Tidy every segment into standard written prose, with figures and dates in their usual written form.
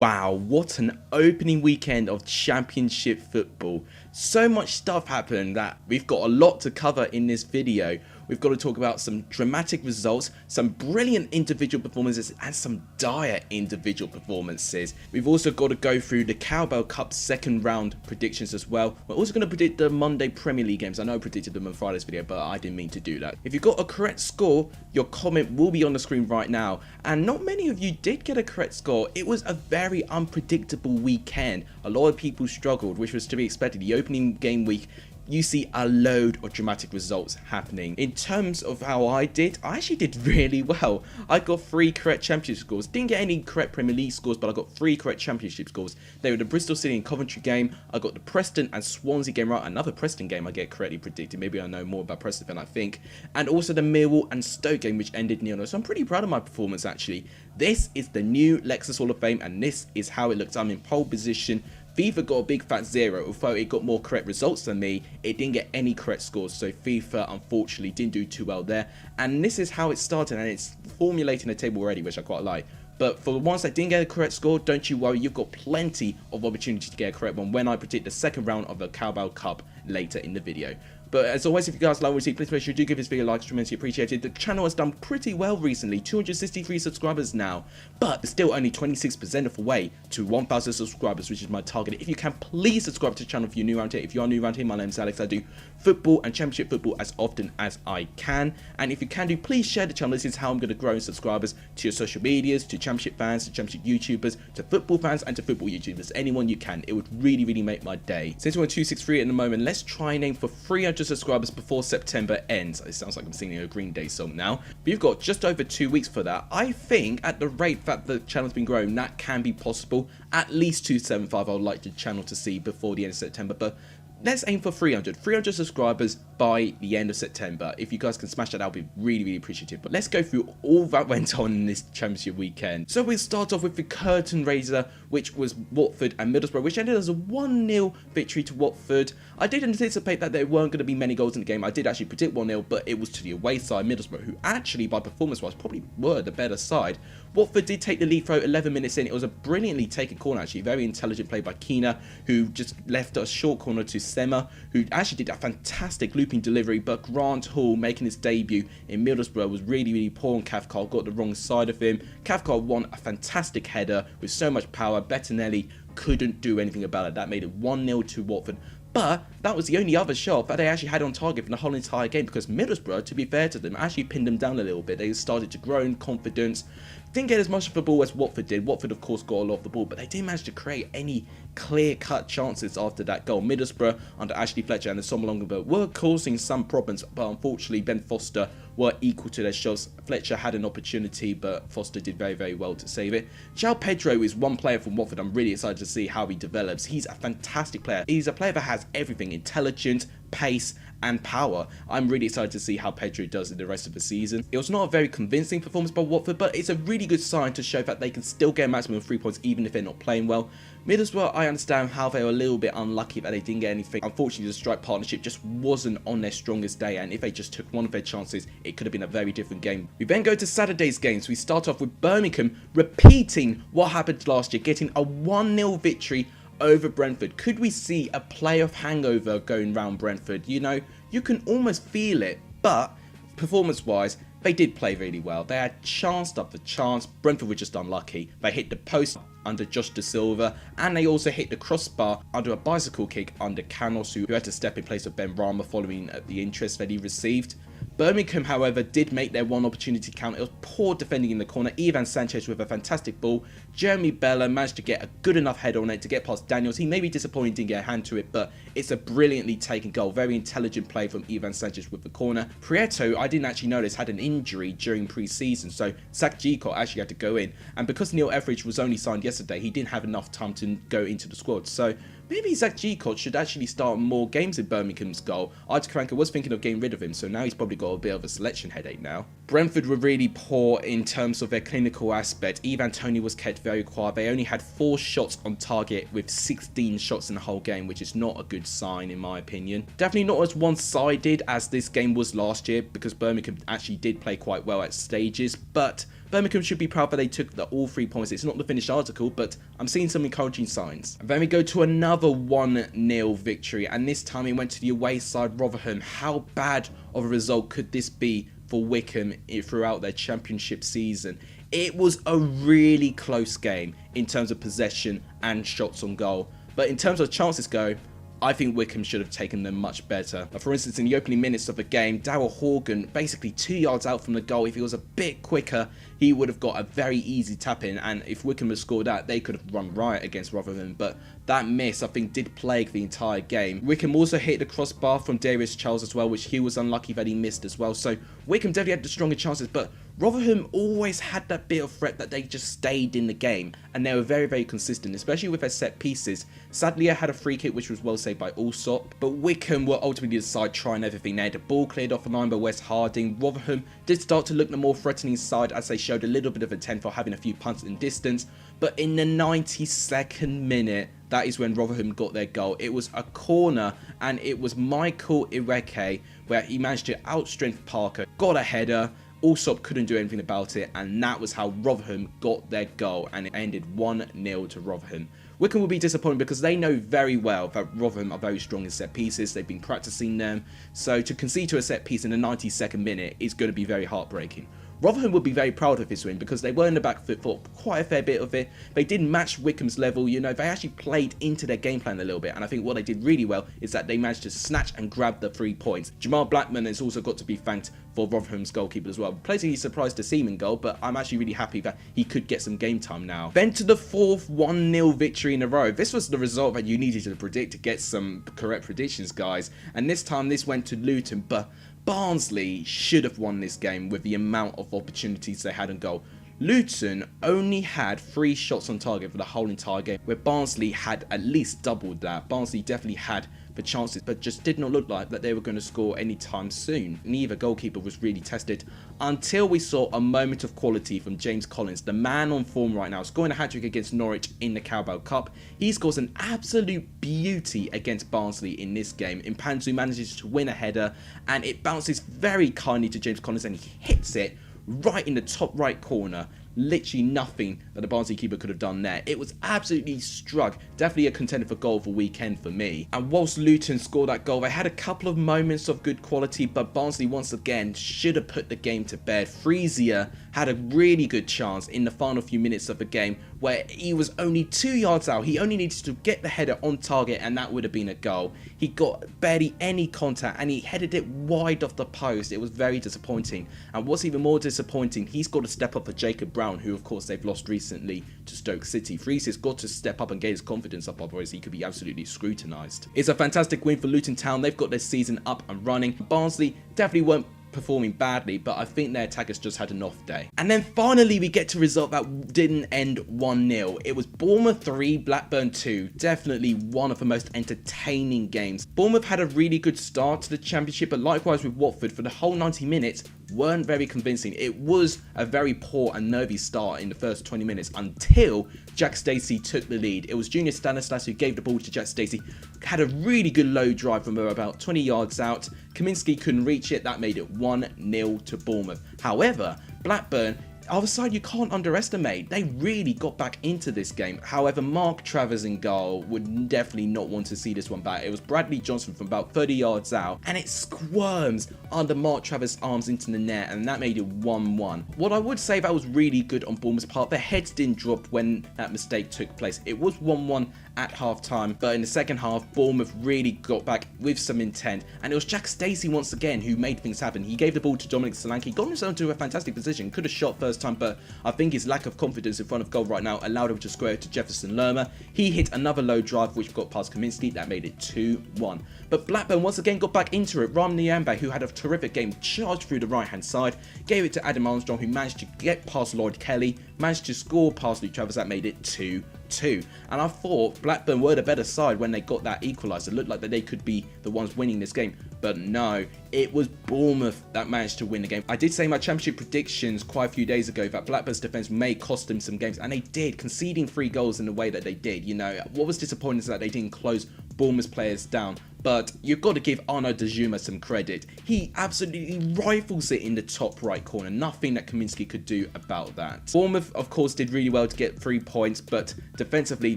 Wow, what an opening weekend of Championship football. So much stuff happened that we've got a lot to cover in this video. We've got to talk about some dramatic results, some brilliant individual performances, and some dire individual performances. We've also got to go through the Carabao Cup second round predictions as well. We're also going to predict the Monday Premier League games. I know I predicted them in Friday's video, but I didn't mean to do that. If you got a correct score, your comment will be on the screen right now. And not many of you did get a correct score. It was a very unpredictable weekend. A lot of people struggled, which was to be expected. The opening game week, you see a load of dramatic results happening. In terms of how I actually did really well. I got 3 correct championship scores. Didn't get any correct Premier League scores, but I got 3 correct championship scores. They were the Bristol City and Coventry game. I got the Preston and Swansea game right. Another Preston game I get correctly predicted. Maybe I know more about Preston than I think. And also the Millwall and Stoke game, which ended 0-0. So I'm pretty proud of my performance actually. This is the new Lexus Hall of Fame, and this is how it looks. I'm in pole position. FIFA got a big fat 0, although it got more correct results than me, it didn't get any correct scores, so FIFA unfortunately didn't do too well there. And this is how it started, and it's formulating a table already, which I quite like. But for the ones that didn't get a correct score, don't you worry, you've got plenty of opportunity to get a correct one when I predict the second round of the Carabao Cup later in the video. But as always, if you guys like what you see, please make sure you do give this video a like, it's tremendously appreciated. The channel has done pretty well recently, 263 subscribers now, but it's still only 26% of the way to 1,000 subscribers, which is my target. If you can, please subscribe to the channel if you're new around here. If you are new around here, my name is Alex. I do football and championship football as often as I can. And if you can do, please share the channel. This is how I'm going to grow in subscribers to your social medias, to championship fans, to championship YouTubers, to football fans, and to football YouTubers. Anyone you can. It would really, really make my day. Since we're on 263 at the moment, let's try and aim for 300 subscribers before September ends. It sounds like I'm singing a Green Day song now. But you've got just over 2 weeks for that. I think at the rate that the channel's been growing, that can be possible. At least 275 I would like the channel to see before the end of September. But let's aim for 300 subscribers by the end of September. If you guys can smash that, I'll be really, really appreciative. But let's go through all that went on in this championship weekend. So we'll start off with the curtain raiser, which was Watford and Middlesbrough, which ended as a 1-0 victory to Watford. I did anticipate that there weren't going to be many goals in the game. I did actually predict 1-0, but it was to the away side, Middlesbrough, who actually, by performance-wise, probably were the better side. Watford did take the lead throw 11 minutes in. It was a brilliantly taken corner, actually. Very intelligent play by Keena, who just left a short corner to Sema, who actually did a fantastic looping delivery, but Grant Hall, making his debut in Middlesbrough, was really, really poor on Cathcart, got the wrong side of him. Cathcart won a fantastic header with so much power. Bettinelli couldn't do anything about it. That made it 1-0 to Watford. But that was the only other shot that they actually had on target for the whole entire game, because Middlesbrough, to be fair to them, actually pinned them down a little bit. They started to grow in confidence. Didn't get as much of the ball as Watford did. Watford, of course, got a lot of the ball, but they didn't manage to create any clear-cut chances after that goal. Middlesbrough, under Ashley Fletcher and the Somolonga, were causing some problems, but unfortunately, Ben Foster were equal to their shots. Fletcher had an opportunity, but Foster did very, very well to save it. João Pedro is one player from Watford. I'm really excited to see how he develops. He's a fantastic player. He's a player that has everything: intelligence, pace, and power. I'm really excited to see how Pedro does in the rest of the season. It was not a very convincing performance by Watford, but it's a really good sign to show that they can still get a maximum of 3 points even if they're not playing well. Middlesbrough, I understand how they were a little bit unlucky that they didn't get anything. Unfortunately, the strike partnership just wasn't on their strongest day, and if they just took one of their chances, it could have been a very different game. We then go to Saturday's games. We start off with Birmingham repeating what happened last year, getting a 1-0 victory over Brentford. Could we see a playoff hangover going round Brentford? You know, you can almost feel it, but performance-wise, they did play really well. They had chance after chance. Brentford were just unlucky. They hit the post under Josh Da Silva, and they also hit the crossbar under a bicycle kick under Canos, who had to step in place of Ben Rama following the interest that he received. Birmingham, however, did make their one opportunity count. It was poor defending in the corner. Ivan Sanchez with a fantastic ball. Jeremy Bella managed to get a good enough header on it to get past Daniels. He may be disappointed didn't get a hand to it, but it's a brilliantly taken goal. Very intelligent play from Ivan Sanchez with the corner. Prieto, I didn't actually notice, had an injury during pre-season, so Zach Gicott actually had to go in. And because Neil Etheridge was only signed yesterday, he didn't have enough time to go into the squad. So maybe Zach Gicott should actually start more games in Birmingham's goal. Artur Karanka was thinking of getting rid of him, so now he's probably got a bit of a selection headache now. Brentford were really poor in terms of their clinical aspect. Ivan Toney was kept very quiet. They only had 4 shots on target with 16 shots in the whole game, which is not a good sign in my opinion. Definitely not as one-sided as this game was last year, because Birmingham actually did play quite well at stages, but Birmingham should be proud that they took all 3 points. It's not the finished article, but I'm seeing some encouraging signs. And then we go to another 1-0 victory, and this time it went to the away side, Rotherham. How bad of a result could this be for Wycombe throughout their championship season? It was a really close game in terms of possession and shots on goal, but in terms of chances go, I think Wycombe should have taken them much better. For instance, in the opening minutes of the game, Darryl Horgan, basically 2 yards out from the goal, if he was a bit quicker, he would have got a very easy tap in, and if Wycombe had scored that, they could have run riot against Rotherham, but that miss, I think, did plague the entire game. Wycombe also hit the crossbar from Darius Charles as well, which he was unlucky that he missed as well, so Wycombe definitely had the stronger chances, but Rotherham always had that bit of threat that they just stayed in the game, and they were very, very consistent, especially with their set pieces. Sadly, I had a free kick which was well saved by Allsop, but Wycombe were ultimately the side trying everything. They had the ball cleared off the line by Wes Harding. Rotherham did start to look the more threatening side as they showed a little bit of intent for having a few punts in distance, but in the 92nd minute, that is when Rotherham got their goal. It was a corner, and it was Michael Ireke where he managed to outstrength Parker, got a header. Allsop couldn't do anything about it, and that was how Rotherham got their goal, and it ended 1-0 to Rotherham. Wycombe will be disappointed because they know very well that Rotherham are very strong in set pieces. They've been practicing them, so to concede to a set piece in the 92nd minute is going to be very heartbreaking. Rotherham would be very proud of this win because they were in the back foot for quite a fair bit of it. They didn't match Wycombe's level, you know, they actually played into their game plan a little bit, and I think what they did really well is that they managed to snatch and grab the 3 points. Jamal Blackman has also got to be thanked for Rotherham's goalkeeper as well. Pleasantly surprised to see him in goal, but I'm actually really happy that he could get some game time now. Then to the 4th 1-0 victory in a row. This was the result that you needed to predict to get some correct predictions, guys, and this time this went to Luton, but Barnsley should have won this game with the amount of opportunities they had in goal. Luton only had 3 shots on target for the whole entire game, where Barnsley had at least doubled that. Barnsley definitely had the chances, but just did not look like that they were going to score anytime soon. Neither goalkeeper was really tested until we saw a moment of quality from James Collins, the man on form right now, scoring a hat-trick against Norwich in the Carabao Cup. He scores an absolute beauty against Barnsley in this game. Impanzu manages to win a header, and it bounces very kindly to James Collins, and he hits it right in the top right corner. Literally nothing that the Barnsley keeper could have done there. It was absolutely struck. Definitely a contender for goal of the weekend for me. And whilst Luton scored that goal, they had a couple of moments of good quality, but Barnsley once again should have put the game to bed. Freesia had a really good chance in the final few minutes of the game where he was only 2 yards out. He only needed to get the header on target, and that would have been a goal. He got barely any contact, and he headed it wide off the post. It was very disappointing. And what's even more disappointing, he's got to step up for Jacob Brown, who of course they've lost recently to Stoke City. Freezia's got to step up and get his confidence up, otherwise he could be absolutely scrutinised. It's a fantastic win for Luton Town. They've got their season up and running. Barnsley definitely weren't performing badly, but I think their attackers just had an off day. And then finally we get to a result that didn't end 1-0. It was Bournemouth 3, Blackburn 2. Definitely one of the most entertaining games. Bournemouth had a really good start to the championship, but likewise with Watford, for the whole 90 minutes weren't very convincing. It was a very poor and nervy start in the first 20 minutes until Jack Stacey took the lead. It was Junior Stanislas who gave the ball to Jack Stacey, had a really good low drive from about 20 yards out. Kaminsky couldn't reach it. That made it 1-0 to Bournemouth. However, Blackburn, other side you can't underestimate. They really got back into this game. However, Mark Travers in goal would definitely not want to see this one back. It was Bradley Johnson from about 30 yards out, and it squirms under Mark Travers' arms into the net, and that made it 1-1. What I would say that was really good on Bournemouth's part, their heads didn't drop when that mistake took place. It was 1-1 at half-time, but in the second half, Bournemouth really got back with some intent, and it was Jack Stacey once again who made things happen. He gave the ball to Dominic Solanke, got himself into a fantastic position, could have shot first time, but I think his lack of confidence in front of goal right now allowed him to square it to Jefferson Lerma. He hit another low drive which got past Kaminsky, that made it 2-1. But Blackburn once again got back into it. Ram Niambe, who had a terrific game, charged through the right hand side, gave it to Adam Armstrong, who managed to get past Lloyd Kelly, managed to score past Luke Travers, that made it 2-2. And I thought Blackburn were the better side when they got that equaliser. It looked like that they could be the ones winning this game, but no, It was Bournemouth that managed to win the game. I did say in my championship predictions quite a few days ago that Blackburn's defence may cost them some games, and they did, conceding 3 goals in the way that they did. You know, what was disappointing is that they didn't close Bournemouth's players down. But you've got to give Arnaud Dejuma some credit. He absolutely rifles it in the top right corner. Nothing that Kaminsky could do about that. Bournemouth, of course, did really well to get 3 points, but defensively,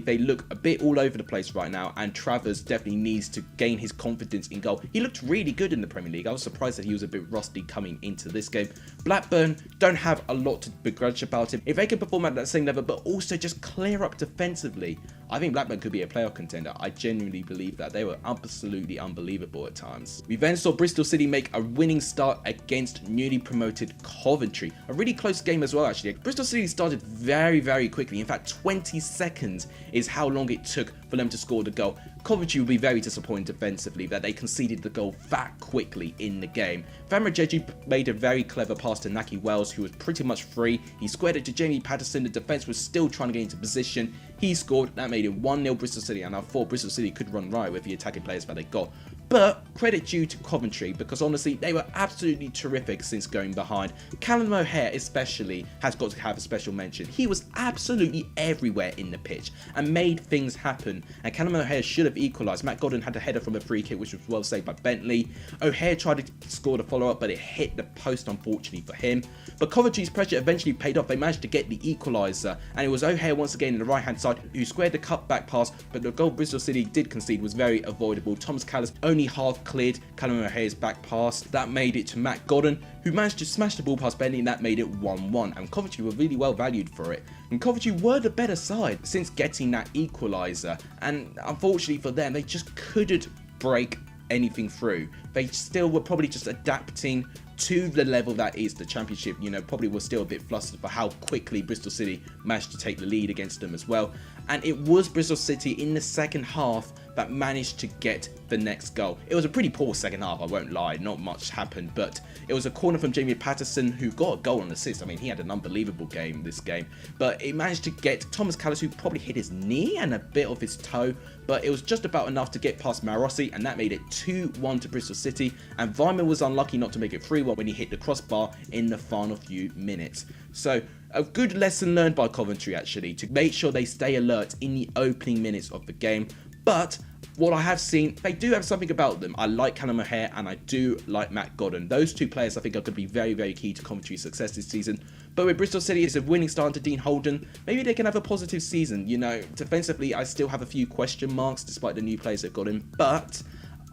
they look a bit all over the place right now, and Travers definitely needs to gain his confidence in goal. He looked really good in the Premier League. I was surprised that he was a bit rusty coming into this game. Blackburn don't have a lot to begrudge about him. If they can perform at that same level, but also just clear up defensively, I think Blackburn could be a playoff contender. I genuinely believe that. They were absolutely unbelievable at times. We then saw Bristol City make a winning start against newly promoted Coventry. A really close game as well, actually. Bristol City started very quickly. In fact, 20 seconds is how long it took for them to score the goal. Coventry will be very disappointed defensively that they conceded the goal that quickly in the game. Famarajeju made a very clever pass to Naki Wells, who was pretty much free. He squared it to Jamie Patterson. The defence was still trying to get into position. He scored. That made it 1-0 Bristol City, and I thought Bristol City could run right with the attacking players that they got. But credit due to Coventry, because honestly, they were absolutely terrific since going behind. Callum O'Hare especially has got to have a special mention. He was absolutely everywhere in the pitch and made things happen. And Callum O'Hare should have equalised. Matt Godden had a header from a free kick, which was well saved by Bentley. O'Hare tried to score the follow-up, but it hit the post, unfortunately for him. But Coventry's pressure eventually paid off. They managed to get the equaliser, and it was O'Hare once again in the right-hand side who squared the cutback pass, but the goal Bristol City did concede was very avoidable. Thomas Callis only half cleared Callum O'Hare's back pass. That made it to Matt Godden, who managed to smash the ball past Bentley, and that made it 1-1. And Coventry were really well valued for it. And Coventry were the better side since getting that equaliser. And unfortunately for them, they just couldn't break anything through. They still were probably just adapting to the level that is the Championship. You know, probably was still a bit flustered for how quickly Bristol City managed to take the lead against them as well. And it was Bristol City in the second half that managed to get the next goal. It was a pretty poor second half, I won't lie, not much happened, but it was a corner from Jamie Patterson, who got a goal and assist. I mean, he had an unbelievable game this game, but it managed to get Thomas Callis, who probably hit his knee and a bit of his toe, but it was just about enough to get past Marossi, and that made it 2-1 to Bristol City. And Weimann was unlucky not to make it 3-1 when he hit the crossbar in the final few minutes. So a good lesson learned by Coventry, actually, to make sure they stay alert in the opening minutes of the game. But what I have seen, they do have something about them. I like Callum O'Hare and I do like Matt Godden. Those two players I think are going to be very key to Coventry's success this season. But with Bristol City, it's a winning start to Dean Holden. Maybe they can have a positive season. You know, defensively, I still have a few question marks despite the new players they've got in. But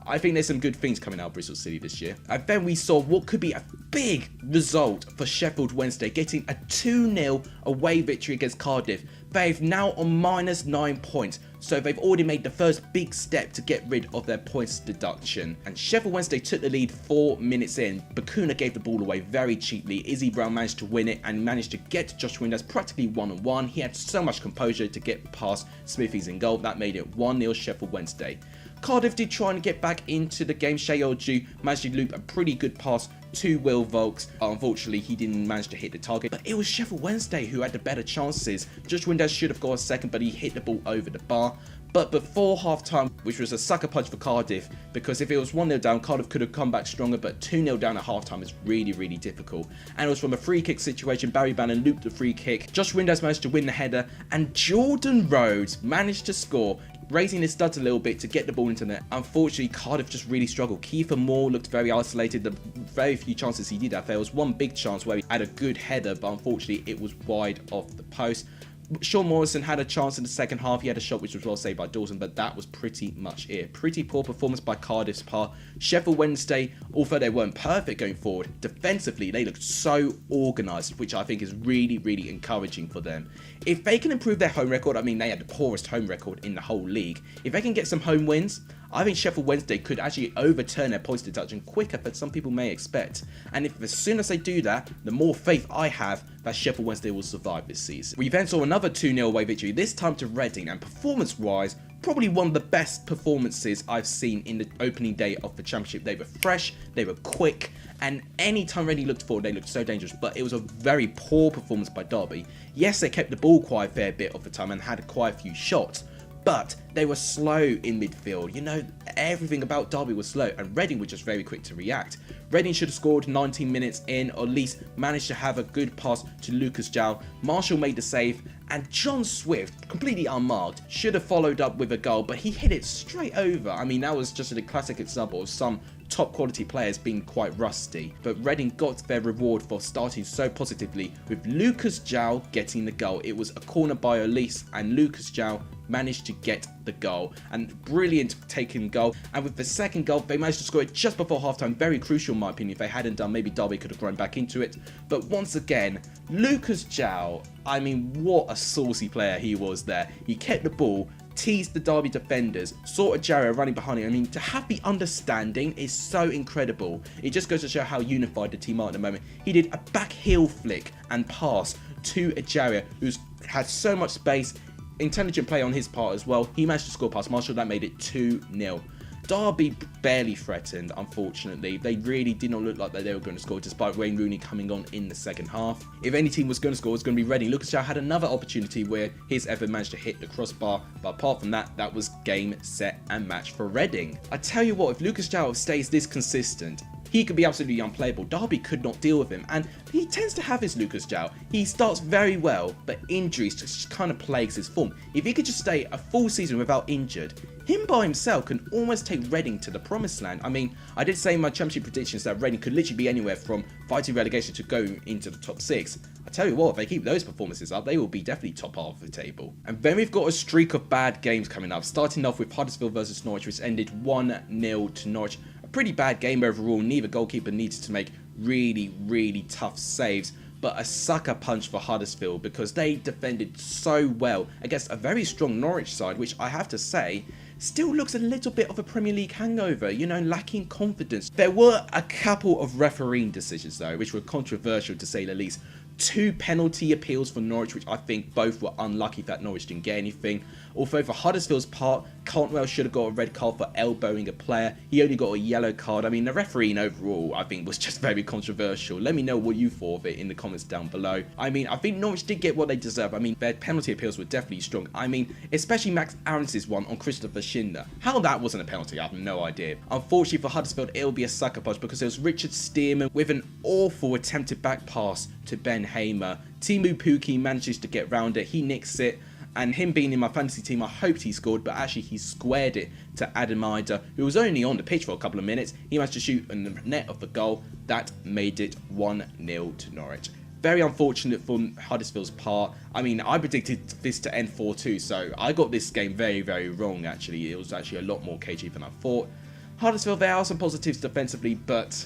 I think there's some good things coming out of Bristol City this year. And then we saw what could be a big result for Sheffield Wednesday, getting a 2-0 away victory against Cardiff. They've now on -9 points, so they've already made the first big step to get rid of their points deduction. And Sheffield Wednesday took the lead 4 minutes in. Bakuna gave the ball away very cheaply. Izzy Brown managed to win it and managed to get Josh Windass practically 1-on-1. He had so much composure to get past Smithies in goal. That made it 1-0 Sheffield Wednesday. Cardiff did try and get back into the game. Shea Oju managed to loop a pretty good pass to Will Volks. Unfortunately, he didn't manage to hit the target, but it was Sheffield Wednesday who had the better chances. Josh Windass should have got a second, but he hit the ball over the bar. But before half-time, which was a sucker punch for Cardiff, because if it was 1-0 down, Cardiff could have come back stronger, but 2-0 down at half-time is really difficult. And it was from a free kick situation. Barry Bannon looped the free kick. Josh Windass managed to win the header, and Jordan Rhodes managed to score, raising his studs a little bit to get the ball into net. Unfortunately, Cardiff just really struggled. Kiefer Moore looked very isolated. The very few chances he did have, there was one big chance where he had a good header, but unfortunately it was wide off the post. Sean Morrison had a chance in the second half. He had a shot which was well saved by Dawson, but that was pretty much it. Pretty poor performance by Cardiff's part. Sheffield Wednesday, although they weren't perfect going forward, defensively they looked so organised, which I think is really encouraging for them. If they can improve their home record, I mean, they had the poorest home record in the whole league. If they can get some home wins, I think Sheffield Wednesday could actually overturn their points deduction quicker than some people may expect. And if as soon as they do that, the more faith I have that Sheffield Wednesday will survive this season. We then saw another 2-0 away victory, this time to Reading, and performance-wise, probably one of the best performances I've seen in the opening day of the Championship. They were fresh, they were quick, and any time Reading looked forward, they looked so dangerous. But it was a very poor performance by Derby. Yes, they kept the ball quite a fair bit of the time and had quite a few shots, but they were slow in midfield. You know, everything about Derby was slow, and Reading were just very quick to react. Reading should have scored 19 minutes in, or at least managed to have a good pass to Lucas João. Marshall made the save, and John Swift, completely unmarked, should have followed up with a goal, but he hit it straight over. I mean, that was just a classic example of some top quality players being quite rusty. But Reading got their reward for starting so positively, with Lucas João getting the goal. It was a corner by Elise, and Lucas João managed to get the goal, and brilliant taking goal. And with the second goal, they managed to score it just before halftime. Very crucial in my opinion. If they hadn't done, maybe Derby could have grown back into it. But once again, Lucas João, I mean, what a saucy player he was there. He kept the ball, teased the Derby defenders, saw Ajaria running behind him. I mean, to have the understanding is so incredible. It just goes to show how unified the team are at the moment. He did a back heel flick and pass to Ajaria, who's had so much space. Intelligent play on his part as well. He managed to score past Marshall. That made it 2-0. Derby barely threatened, unfortunately. They really did not look like they were going to score, despite Wayne Rooney coming on in the second half. If any team was going to score, it was going to be Reading. Lucas João had another opportunity where his effort managed to hit the crossbar, but apart from that, that was game, set and match for Reading. I tell you what, if Lucas João stays this consistent, he could be absolutely unplayable. Derby could not deal with him, and he tends to have his Lucas João. He starts very well, but injuries just kind of plagues his form. If he could just stay a full season without injured, him by himself can almost take Reading to the promised land. I mean, I did say in my championship predictions that Reading could literally be anywhere from fighting relegation to go into the top 6. I tell you what, if they keep those performances up, they will be definitely top half of the table. And then we've got a streak of bad games coming up, starting off with Huddersfield versus Norwich, which ended 1-0 to Norwich. Pretty bad game overall. Neither goalkeeper needed to make really tough saves, but a sucker punch for Huddersfield because they defended so well against a very strong Norwich side, which I have to say still looks a little bit of a Premier League hangover, you know, lacking confidence. There were a couple of refereeing decisions though, which were controversial to say the least. 2 penalty appeals for Norwich, which I think both were unlucky that Norwich didn't get anything. Although for Huddersfield's part, Cantwell should have got a red card for elbowing a player. He only got a yellow card. I mean, the refereeing overall, I think, was just very controversial. Let me know what you thought of it in the comments down below. I mean, I think Norwich did get what they deserve. I mean, their penalty appeals were definitely strong. I mean, especially Max Aarons' one on Christopher Schindler. How that wasn't a penalty, I have no idea. Unfortunately for Huddersfield, it'll be a sucker punch because it was Richard Stearman with an awful attempted back pass to Ben Hamer. Timu Pukki manages to get round it. He nicks it. And him being in my fantasy team, I hoped he scored, but actually he squared it to Adam Ider, who was only on the pitch for a couple of minutes. He managed to shoot in the net of the goal. That made it 1-0 to Norwich. Very unfortunate for Huddersfield's part. I mean, I predicted this to end 4-2, so I got this game very wrong, actually. It was actually a lot more cagey than I thought. Huddersfield, there are some positives defensively, but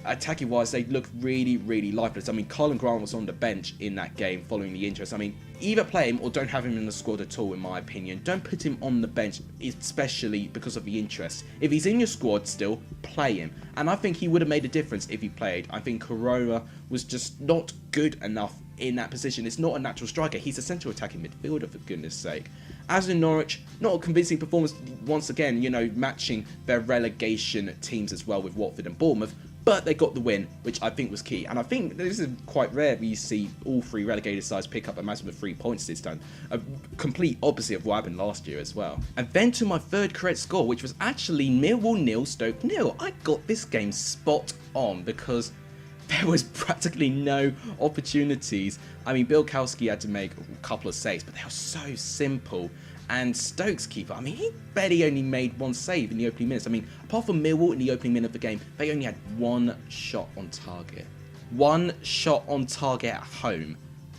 attacking wise, they look really lifeless. I mean, Colin Grant was on the bench in that game following the interest. I mean, either play him or don't have him in the squad at all, in my opinion. Don't put him on the bench, especially because of the interest. If he's in your squad still, play him. And I think he would have made a difference if he played. I think Corona was just not good enough in that position. It's not a natural striker. He's a central attacking midfielder, for goodness sake. As in Norwich, not a convincing performance once again, you know, matching their relegation teams as well with Watford and Bournemouth. But they got the win, which I think was key. And I think this is quite rare where you see all 3 relegated sides pick up a maximum of 3 points this time. A complete opposite of what happened last year as well. And then to my third correct score, which was actually Millwall 0, Stoke 0. I got this game spot on because there was practically no opportunities. I mean, Bill Kowski had to make a couple of saves, but they were so simple. And Stoke's keeper, I mean, he barely only made 1 save in the opening minutes. I mean, apart from Millwall in the opening minute of the game, they only had 1 shot on target. 1 shot on target at home.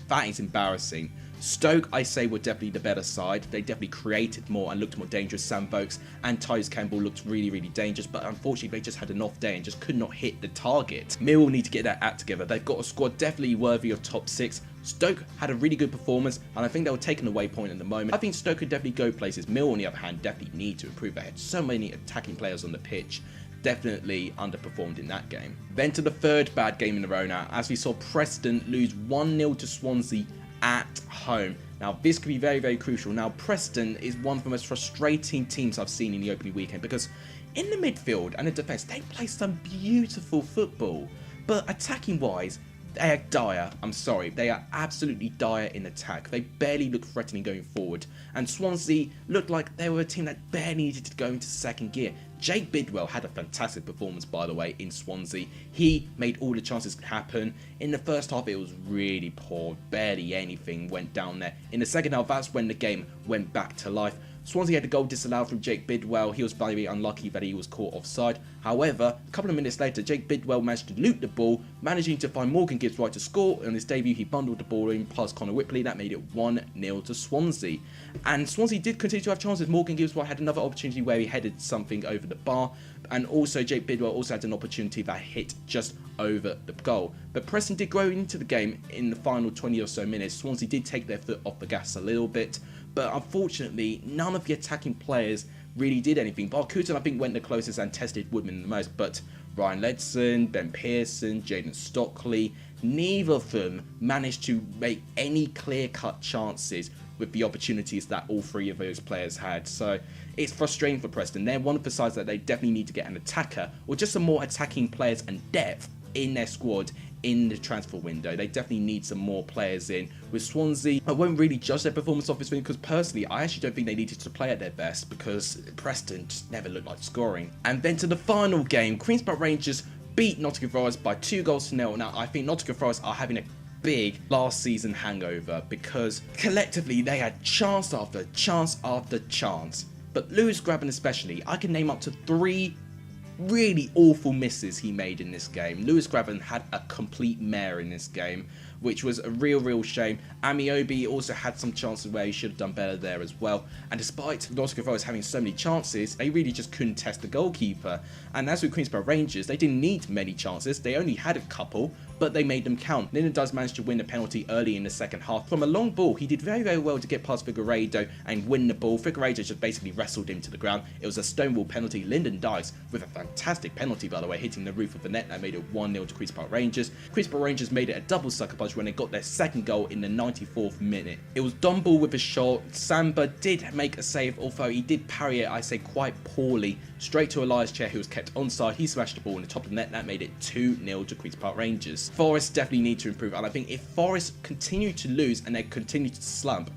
That is embarrassing. Stoke, I say, were definitely the better side. They definitely created more and looked more dangerous. Sam Vokes and Tyus Campbell looked really dangerous, but unfortunately they just had an off day and just could not hit the target. Millwall need to get their act together. They've got a squad definitely worthy of top 6. Stoke had a really good performance, and I think they were taking away point at the moment. I think Stoke could definitely go places. Millwall, on the other hand, definitely need to improve. They had so many attacking players on the pitch. Definitely underperformed in that game. Then to the third bad game in a row now, as we saw Preston lose 1-0 to Swansea at home. Now, this could be very crucial. Now, Preston is one of the most frustrating teams I've seen in the opening weekend because in the midfield and the defence, they play some beautiful football. But attacking-wise, They are dire. I'm sorry. They are absolutely dire in attack. They barely look threatening going forward. And Swansea looked like they were a team that barely needed to go into second gear. Jake Bidwell had a fantastic performance, by the way, in Swansea. He made all the chances happen. In the first half, it was really poor. Barely anything went down there. In the second half, that's when the game went back to life. Swansea had a goal disallowed from Jake Bidwell. He was very unlucky that he was caught offside. However, a couple of minutes later, Jake Bidwell managed to loot the ball, managing to find Morgan Gibbs White to score. On his debut, he bundled the ball in past Connor Whitley. That made it 1-0 to Swansea. And Swansea did continue to have chances. Morgan Gibbs White had another opportunity where he headed something over the bar. And also, Jake Bidwell also had an opportunity that hit just over the goal. But Preston did grow into the game in the final 20 or so minutes. Swansea did take their foot off the gas a little bit. But unfortunately, none of the attacking players really did anything. Barkutan, I think, went the closest and tested Woodman the most. But Ryan Ledson, Ben Pearson, Jaden Stockley, neither of them managed to make any clear-cut chances with the opportunities that all three of those players had. So it's frustrating for Preston. They're one of the sides that they definitely need to get an attacker or just some more attacking players and depth in their squad in the transfer window. They definitely need some more players in. With Swansea, I won't really judge their performance off this win because personally, I actually don't think they needed to play at their best because Preston just never looked like scoring. And then to the final game, Queen's Park Rangers beat Nottingham Forest by 2-0. Now, I think Nottingham Forest are having a big last season hangover because collectively they had chance after chance after chance. But Lewis Grabban especially, I can name up to 3 really awful misses he made in this game. Lewis Grabban had a complete mare in this game, which was a real shame. Amiobi also had some chances where he should have done better there as well. And despite Nottingham Forest having so many chances, they really just couldn't test the goalkeeper. And as with Queen's Park Rangers, they didn't need many chances. They only had a couple, but they made them count. Linden does manage to win a penalty early in the second half. From a long ball, he did very well to get past Figueiredo and win the ball. Figueiredo just basically wrestled him to the ground. It was a stonewall penalty. Linden dives with a fantastic penalty, by the way, hitting the roof of the net. That made it 1-0 to Queen's Park Rangers. Queen's Park Rangers made it a double sucker punch when they got their second goal in the 94th minute. It was Dumble with a shot. Samba did make a save, although he did parry it, I say, quite poorly. Straight to Elias Chair, who was kept onside. He smashed the ball in the top of the net. That made it 2-0 to Queen's Park Rangers. Forest definitely need to improve, and I think if Forest continue to lose and they continue to slump,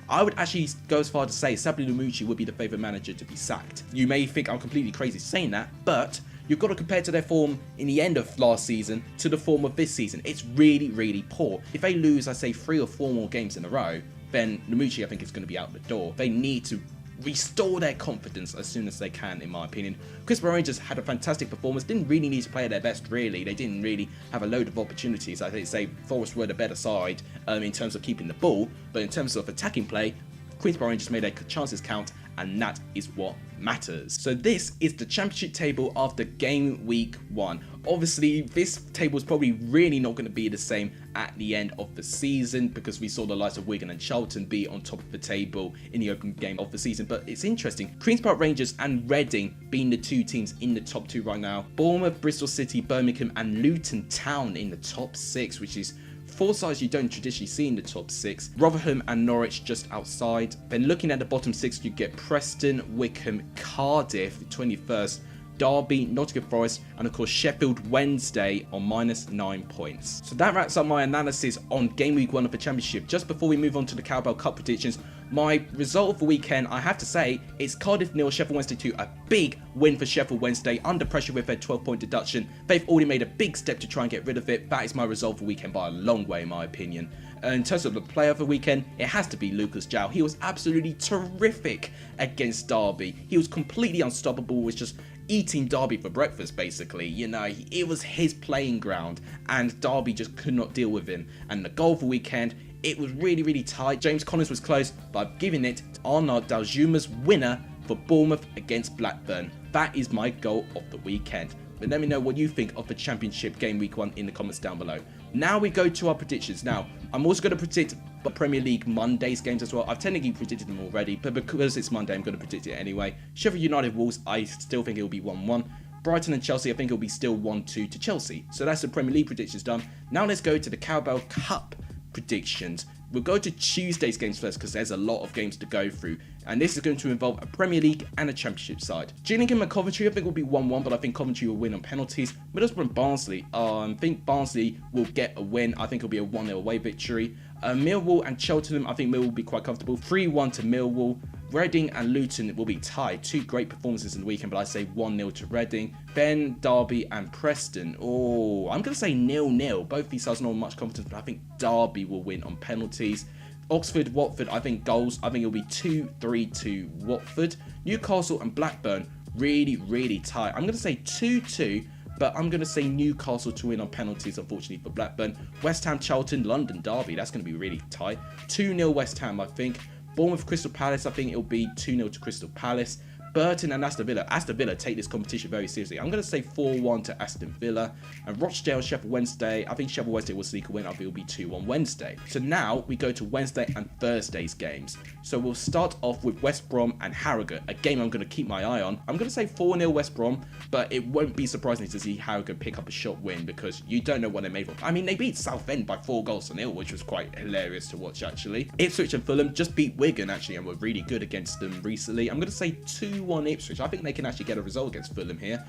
I would actually go as far to say Sabri Lamucci would be the favourite manager to be sacked. You may think I'm completely crazy saying that, but you've got to compare to their form in the end of last season to the form of this season. It's really poor. If they lose, I say 3 or 4 more games in a row, then Lamucci, I think, is going to be out the door. They need to restore their confidence as soon as they can, in my opinion. Queen's Park Rangers had a fantastic performance, didn't really need to play at their best, really. They didn't really have a load of opportunities. I think say Forest were the better side in terms of keeping the ball, but in terms of attacking play, Queen's Park Rangers made their chances count, and that is what matters. So this is the championship table after game week 1. Obviously, this table is probably really not going to be the same at the end of the season because we saw the likes of Wigan and Charlton be on top of the table in the opening game of the season. But it's interesting. Queen's Park Rangers and Reading being the 2 teams in the top 2 right now. Bournemouth, Bristol City, Birmingham and Luton Town in the top 6, which is 4 sides you don't traditionally see in the top 6. Rotherham and Norwich just outside. Then looking at the bottom 6, you get Preston, Wycombe, Cardiff, 21st, Derby, Nottingham Forest, and of course Sheffield Wednesday on -9 points. So that wraps up my analysis on game week 1 of the championship. Just before we move on to the Carabao Cup predictions, my result of the weekend, I have to say, it's Cardiff 0, Sheffield Wednesday 2. A big win for Sheffield Wednesday, under pressure with their 12-point deduction. They've already made a big step to try and get rid of it. That is my result of the weekend by a long way, in my opinion. In terms of the player of the weekend, it has to be Lucas João. He was absolutely terrific against Derby. He was completely unstoppable, was just eating Derby for breakfast, basically. You know, it was his playing ground, and Derby just could not deal with him. And the goal of the weekend, it was really tight. James Collins was close, but I'm giving it to Arnaud Daljuma's winner for Bournemouth against Blackburn. That is my goal of the weekend. But let me know what you think of the championship game week 1 in the comments down below. Now we go to our predictions. Now, I'm also going to predict the Premier League Monday's games as well. I've technically predicted them already, but because it's Monday, I'm going to predict it anyway. Sheffield United Wolves, I still think it will be 1-1. Brighton and Chelsea, I think it will be still 1-2 to Chelsea. So that's the Premier League predictions done. Now let's go to the Carabao Cup predictions. We'll go to Tuesday's games first because there's a lot of games to go through. And this is going to involve a Premier League and a Championship side. Gillingham and Coventry, I think will be 1-1, but I think Coventry will win on penalties. Middlesbrough and Barnsley, I think Barnsley will get a win. I think it'll be a 1-0 away victory. Millwall and Cheltenham, I think Millwall will be quite comfortable. 3-1 to Millwall. Reading and Luton will be tied. Two great performances in the weekend, but I say 1-0 to Reading. Ben, Derby and Preston. Oh, I'm going to say 0-0. Both these sides not much confidence, but I think Derby will win on penalties. Oxford, Watford, I think goals. I think it'll be 2-3 to Watford. Newcastle and Blackburn, really tight. I'm going to say 2-2. But I'm going to say Newcastle to win on penalties, unfortunately, for Blackburn. West Ham, Charlton, London, Derby. That's going to be really tight. 2-0 West Ham, I think. Bournemouth, Crystal Palace. I think it'll be 2-0 to Crystal Palace. Burton and Aston Villa. Aston Villa take this competition very seriously. I'm going to say 4-1 to Aston Villa. And Rochdale, Sheffield Wednesday. I think Sheffield Wednesday will sneak a win. I think it'll be 2-1 Wednesday. So now we go to Wednesday and Thursday's games. So we'll start off with West Brom and Harrogate, a game I'm going to keep my eye on. I'm going to say 4-0 West Brom, but it won't be surprising to see Harrogate pick up a shot win because you don't know what they're made of. I mean, they beat Southend by 4-0, which was quite hilarious to watch, actually. Ipswich and Fulham just beat Wigan, actually, and were really good against them recently. I'm going to say 2-1 Ipswich. I think they can actually get a result against Fulham here.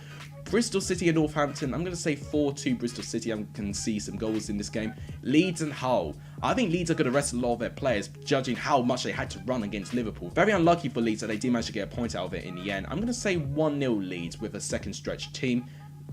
Bristol City and Northampton. I'm going to say 4-2 Bristol City. I can see some goals in this game. Leeds and Hull. I think Leeds are going to rest a lot of their players, judging how much they had to run against Liverpool. Very unlucky for Leeds that they did manage to get a point out of it in the end. I'm going to say 1-0 Leeds with a second stretch team.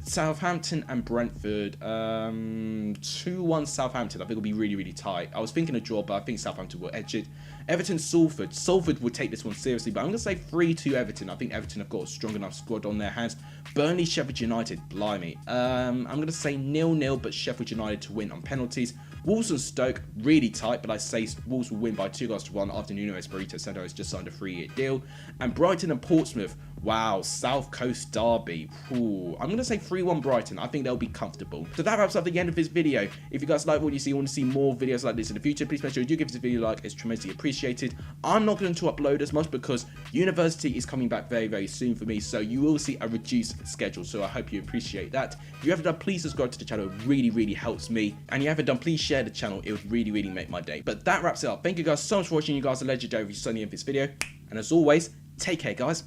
Southampton and Brentford, 2-1 Southampton. I think it'll be really tight. I was thinking a draw, but I think Southampton will edge it. Everton, Salford. Salford will take this one seriously, but I'm going to say 3-2 Everton. I think Everton have got a strong enough squad on their hands. Burnley, Sheffield United, blimey. I'm going to say 0-0, but Sheffield United to win on penalties. Wolves and Stoke, really tight, but I say Wolves will win by 2-1 after Nuno Espirito Santo has just signed a 3-year deal. And Brighton and Portsmouth, wow, South Coast derby. Ooh, I'm going to say 3-1 Brighton. I think they'll be comfortable. So that wraps up the end of this video. If you guys like what you see, want to see more videos like this in the future, please make sure you do give this video a like. It's tremendously appreciated. I'm not going to upload as much because university is coming back very soon for me, so you will see a reduced schedule, so I hope you appreciate that. If you haven't done, please subscribe to the channel. It really helps me. And if you haven't done, please share the channel. It would really make my day. But that wraps it up. Thank you guys so much for watching. You guys are legendary if you saw the end of this video. And as always, take care, guys.